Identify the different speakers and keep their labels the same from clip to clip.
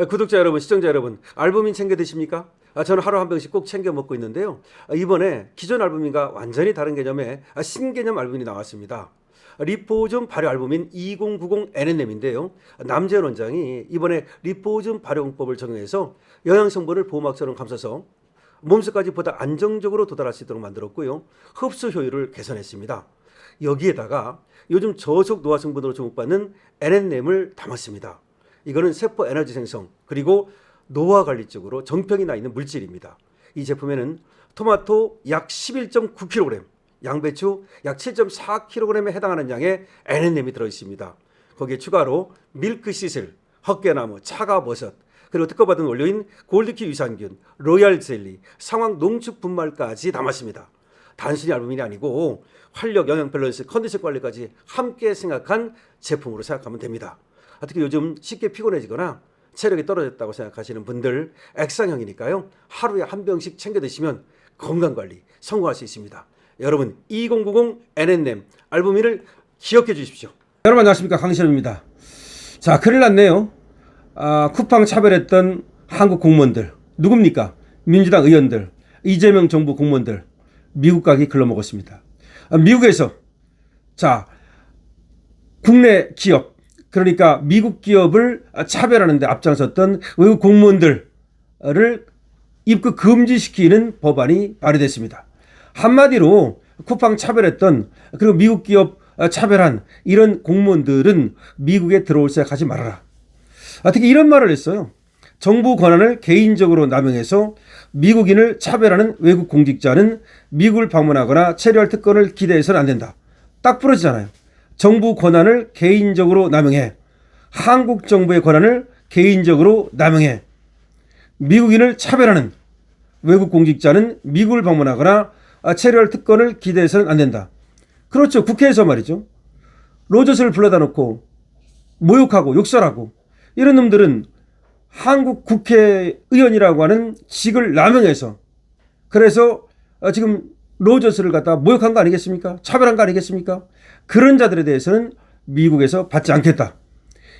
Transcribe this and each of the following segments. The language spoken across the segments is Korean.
Speaker 1: 구독자 여러분, 시청자 여러분, 알부민 챙겨 드십니까? 저는 하루 한 병씩 꼭 챙겨 먹고 있는데요. 이번에 기존 알부민과 완전히 다른 개념의 신개념 알부민이 나왔습니다. 리포즘 발효 알부민 2090 NNM인데요. 남재현 원장이 이번에 리포즘 발효법을 적용해서 영양 성분을 보호막처럼 감싸서 몸속까지 보다 안정적으로 도달할 수 있도록 만들었고요. 흡수 효율을 개선했습니다. 여기에다가 요즘 저속 노화 성분으로 주목받는 NNM을 담았습니다. 이거는 세포 에너지 생성 그리고 노화 관리 쪽으로 정평이 나 있는 물질입니다. 이 제품에는 토마토 약 11.9kg, 양배추 약 7.4kg에 해당하는 양의 NNM이 들어있습니다. 거기에 추가로 밀크 시슬, 헛개나무, 차가버섯, 그리고 특허받은 원료인 골드키 유산균, 로얄 젤리, 상황 농축 분말까지 담았습니다. 단순히 알부민이 아니고 활력, 영양 밸런스, 컨디션 관리까지 함께 생각한 제품으로 생각하면 됩니다. 특히 요즘 쉽게 피곤해지거나 체력이 떨어졌다고 생각하시는 분들 액상형이니까요. 하루에 한 병씩 챙겨 드시면 건강관리 성공할 수 있습니다. 여러분 2090 NNM 알부민을 기억해 주십시오. 여러분 안녕하십니까, 강신호입니다. 자, 큰일 났네요. 쿠팡 차별했던 한국 공무원들 누굽니까? 민주당 의원들, 이재명 정부 공무원들 미국 가기 글러먹었습니다. 미국에서 자 국내 기업 그러니까 미국 기업을 차별하는 데 앞장섰던 외국 공무원들을 입국 금지시키는 법안이 발의됐습니다. 한마디로 쿠팡 차별했던 그리고 미국 기업 차별한 이런 공무원들은 미국에 들어올 생각하지 말아라. 특히 이런 말을 했어요. 정부 권한을 개인적으로 남용해서 미국인을 차별하는 외국 공직자는 미국을 방문하거나 체류할 특권을 기대해서는 안 된다. 딱 부러지잖아요. 정부 권한을 개인적으로 남용해. 한국 정부의 권한을 개인적으로 남용해. 미국인을 차별하는 외국 공직자는 미국을 방문하거나 체류할 특권을 기대해서는 안 된다. 그렇죠. 국회에서 말이죠. 로저스를 불러다 놓고 모욕하고 욕설하고 이런 놈들은 한국 국회의원이라고 하는 직을 남용해서 그래서 지금 로저스를 갖다 모욕한 거 아니겠습니까? 차별한 거 아니겠습니까? 그런 자들에 대해서는 미국에서 받지 않겠다.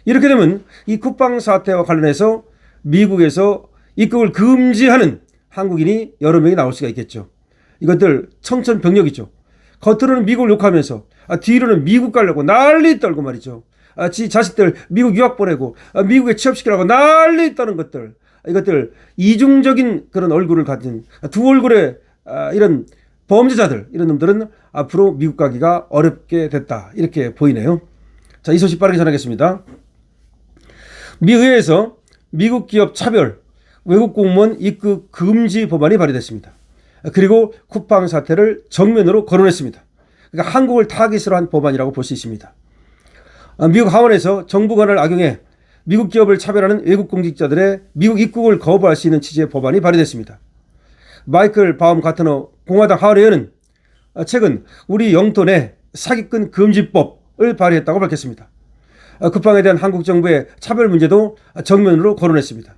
Speaker 1: 이렇게 되면 이 쿠팡 사태와 관련해서 미국에서 입국을 금지하는 한국인이 여러 명이 나올 수가 있겠죠. 이것들 청천벽력이죠. 겉으로는 미국을 욕하면서 뒤로는 미국 가려고 난리 떨고 말이죠. 지 자식들 미국 유학 보내고 미국에 취업시키라고 난리 떠는 것들, 이것들 이중적인 그런 얼굴을 가진 두 얼굴의 이런 범죄자들, 이런 놈들은 앞으로 미국 가기가 어렵게 됐다, 이렇게 보이네요. 자, 이 소식 빠르게 전하겠습니다. 미 의회에서 미국 기업 차별 외국 공무원 입국 금지 법안이 발의됐습니다. 그리고 쿠팡 사태를 정면으로 거론했습니다. 그러니까 한국을 타깃으로 한 법안이라고 볼 수 있습니다. 미국 하원에서 정부 권한을 악용해 미국 기업을 차별하는 외국 공직자들의 미국 입국을 거부할 수 있는 취지의 법안이 발의됐습니다. 마이클 바움가트너 공화당 하원 의원은 최근 우리 영토 내 사기꾼 금지법을 발의했다고 밝혔습니다. 쿠팡에 대한 한국 정부의 차별 문제도 정면으로 거론했습니다.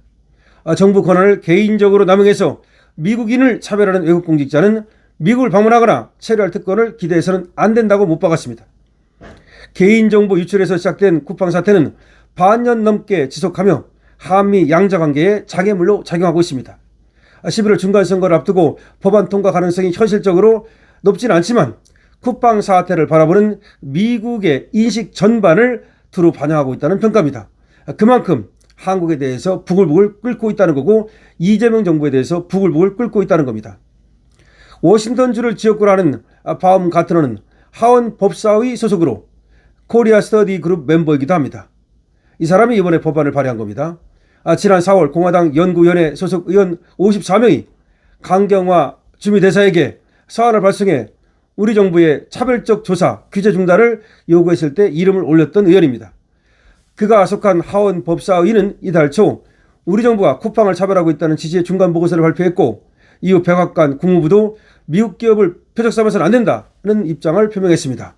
Speaker 1: 정부 권한을 개인적으로 남용해서 미국인을 차별하는 외국 공직자는 미국을 방문하거나 체류할 특권을 기대해서는 안 된다고 못 박았습니다. 개인정보 유출에서 시작된 쿠팡 사태는 반년 넘게 지속하며 한미 양자관계에 장애물로 작용하고 있습니다. 11월 중간선거를 앞두고 법안 통과 가능성이 현실적으로 높지는 않지만 쿠팡 사태를 바라보는 미국의 인식 전반을 두루 반영하고 있다는 평가입니다. 그만큼 한국에 대해서 부글부글 끓고 있다는 거고 이재명 정부에 대해서 부글부글 끓고 있다는 겁니다. 워싱턴주를 지역구로 하는 바움가트너는 하원 법사위 소속으로 코리아 스터디 그룹 멤버이기도 합니다. 이 사람이 이번에 법안을 발의한 겁니다. 지난 4월 공화당 연구위원회 소속 의원 54명이 강경화 주미대사에게 서한을 발송해 우리 정부의 차별적 조사, 규제 중단을 요구했을 때 이름을 올렸던 의원입니다. 그가 속한 하원 법사위는 이달 초 우리 정부가 쿠팡을 차별하고 있다는 취지의 중간 보고서를 발표했고 이후 백악관 국무부도 미국 기업을 표적 삼아서는 안 된다는 입장을 표명했습니다.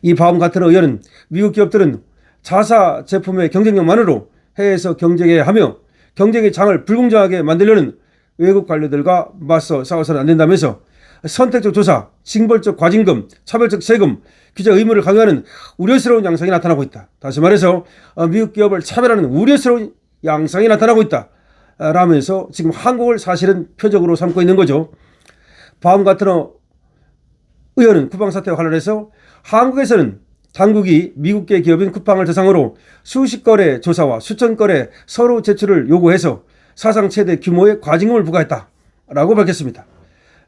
Speaker 1: 이 바움가트너 의원은 미국 기업들은 자사 제품의 경쟁력만으로 해외에서 경쟁해야 하며 경쟁의 장을 불공정하게 만들려는 외국 관료들과 맞서 싸워서는 안 된다면서 선택적 조사, 징벌적 과징금, 차별적 세금, 규제 의무를 강요하는 우려스러운 양상이 나타나고 있다. 다시 말해서 미국 기업을 차별하는 우려스러운 양상이 나타나고 있다 라면서 지금 한국을 사실은 표적으로 삼고 있는 거죠. 바움가트너 의원은 쿠팡 사태와 관련해서 한국에서는 당국이 미국계 기업인 쿠팡을 대상으로 수십 건의 조사와 수천 건의 서류 제출을 요구해서 사상 최대 규모의 과징금을 부과했다라고 밝혔습니다.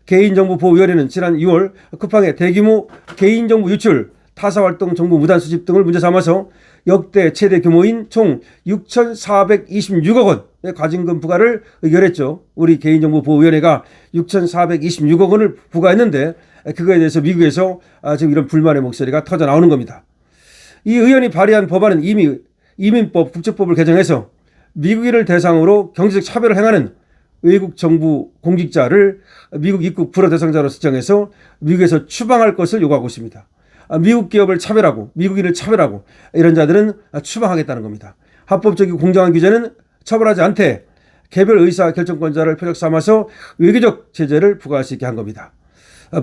Speaker 1: 개인정보보호위원회는 지난 6월 쿠팡의 대규모 개인정보 유출, 타사활동 정보 무단 수집 등을 문제 삼아서 역대 최대 규모인 총 6,426억 원의 과징금 부과를 의결했죠. 우리 개인정보보호위원회가 6,426억 원을 부과했는데 그거에 대해서 미국에서 지금 이런 불만의 목소리가 터져 나오는 겁니다. 이 의원이 발의한 법안은 이미 이민법, 국제법을 개정해서 미국인을 대상으로 경제적 차별을 행하는 외국 정부 공직자를 미국 입국 불허 대상자로 지정해서 미국에서 추방할 것을 요구하고 있습니다. 미국 기업을 차별하고 미국인을 차별하고 이런 자들은 추방하겠다는 겁니다. 합법적이고 공정한 규제는 처벌하지 않되 개별 의사 결정권자를 표적 삼아서 외교적 제재를 부과할 수 있게 한 겁니다.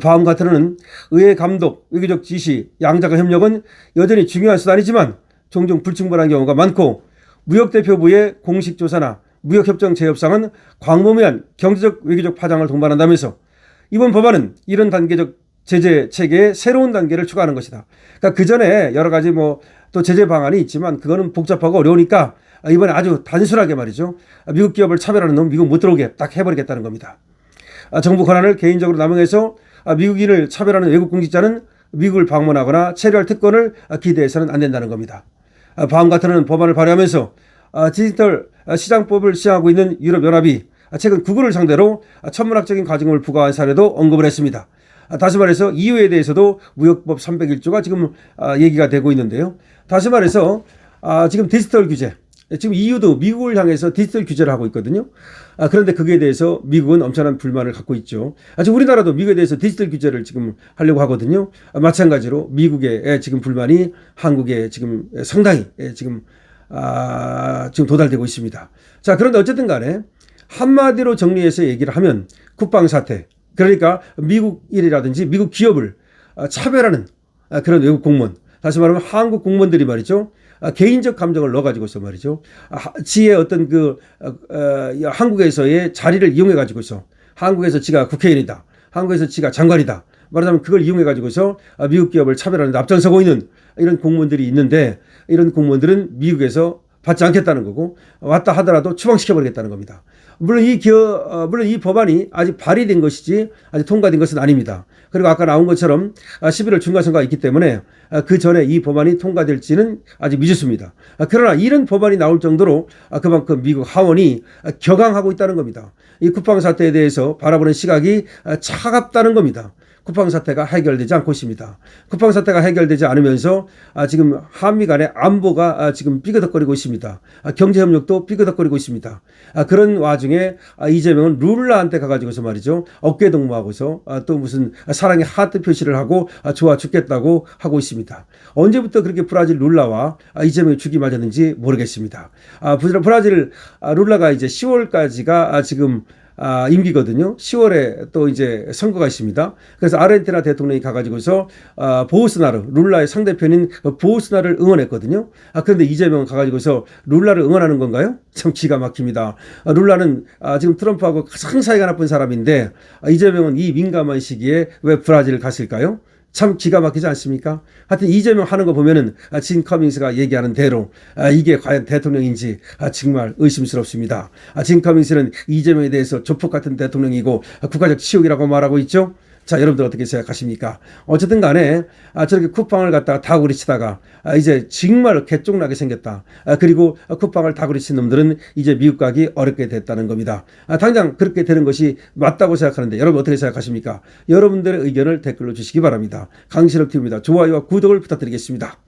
Speaker 1: 바움가트너는 의회 감독, 외교적 지시, 양자간 협력은 여전히 중요한 수단이지만 종종 불충분한 경우가 많고 무역대표부의 공식 조사나 무역협정 재협상은 광범위한 경제적 외교적 파장을 동반한다면서 이번 법안은 이런 단계적 제재 체계의 새로운 단계를 추가하는 것이다. 그러니까 그 전에 여러 가지 또 제재 방안이 있지만 그거는 복잡하고 어려우니까 이번에 아주 단순하게 말이죠. 미국 기업을 차별하는 놈 미국 못 들어오게 딱 해버리겠다는 겁니다. 정부 권한을 개인적으로 남용해서 미국인을 차별하는 외국 공직자는 미국을 방문하거나 체류할 특권을 기대해서는 안 된다는 겁니다. 바움가트너는 법안을 발의하면서 디지털 시장법을 시행하고 있는 유럽연합이 최근 구글을 상대로 천문학적인 과징금을 부과한 사례도 언급을 했습니다. 다시 말해서 EU에 대해서도 무역법 301조가 지금 얘기가 되고 있는데요. 다시 말해서 지금 디지털 규제, 지금 EU도 미국을 향해서 디지털 규제를 하고 있거든요. 그런데 그에 대해서 미국은 엄청난 불만을 갖고 있죠. 지금 우리나라도 미국에 대해서 디지털 규제를 지금 하려고 하거든요. 마찬가지로 미국의 지금 불만이 한국에 지금 상당히 지금 도달되고 있습니다. 자, 그런데 어쨌든 간에 한마디로 정리해서 얘기를 하면 쿠팡 사태, 그러니까 미국인이라든지 미국 기업을 차별하는 그런 외국 공무원, 다시 말하면 한국 공무원들이 말이죠. 개인적 감정을 넣어가지고서 말이죠. 지의 어떤 한국에서의 자리를 이용해가지고서 한국에서 지가 국회의원이다. 한국에서 지가 장관이다. 말하자면 그걸 이용해가지고서 미국 기업을 차별하는 데 앞장서고 있는 이런 공무원들이 있는데 이런 공무원들은 미국에서 받지 않겠다는 거고 왔다 하더라도 추방시켜버리겠다는 겁니다. 물론 이 법안이 아직 발의된 것이지 아직 통과된 것은 아닙니다. 그리고 아까 나온 것처럼 11월 중간선거가 있기 때문에 그 전에 이 법안이 통과될지는 아직 미지수입니다. 그러나 이런 법안이 나올 정도로 그만큼 미국 하원이 격앙하고 있다는 겁니다. 이 쿠팡 사태에 대해서 바라보는 시각이 차갑다는 겁니다. 쿠팡 사태가 해결되지 않고 있습니다. 쿠팡 사태가 해결되지 않으면서 지금 한미 간의 안보가 지금 삐그덕거리고 있습니다. 경제협력도 삐그덕거리고 있습니다. 그런 와중에 이재명은 룰라한테 가가지고서 말이죠. 어깨동무하고서 또 무슨 사랑의 하트 표시를 하고 좋아 죽겠다고 하고 있습니다. 언제부터 그렇게 브라질 룰라와 이재명이 죽이 맞았는지 모르겠습니다. 브라질 룰라가 이제 10월까지가 지금 임기거든요. 10월에 또 이제 선거가 있습니다. 그래서 아르헨티나 대통령이 가가지고서 보우스나르, 룰라의 상대편인 보우스나르를 응원했거든요. 그런데 이재명은 가가지고서 룰라를 응원하는 건가요? 참 기가 막힙니다. 룰라는 지금 트럼프하고 가장 사이가 나쁜 사람인데 이재명은 이 민감한 시기에 왜 브라질을 갔을까요? 참 기가 막히지 않습니까? 하여튼 이재명 하는 거 보면은 진 커밍스가 얘기하는 대로 이게 과연 대통령인지 정말 의심스럽습니다. 진 커밍스는 이재명에 대해서 조폭 같은 대통령이고 국가적 치욕이라고 말하고 있죠. 자, 여러분들 어떻게 생각하십니까? 어쨌든 간에 저렇게 쿠팡을 갖다가 다구리 치다가 이제 정말 개쪽나게 생겼다. 그리고 쿠팡을 다구리 친 놈들은 이제 미국 가기 어렵게 됐다는 겁니다. 당장 그렇게 되는 것이 맞다고 생각하는데 여러분 어떻게 생각하십니까? 여러분들의 의견을 댓글로 주시기 바랍니다. 강신업 TV입니다. 좋아요와 구독을 부탁드리겠습니다.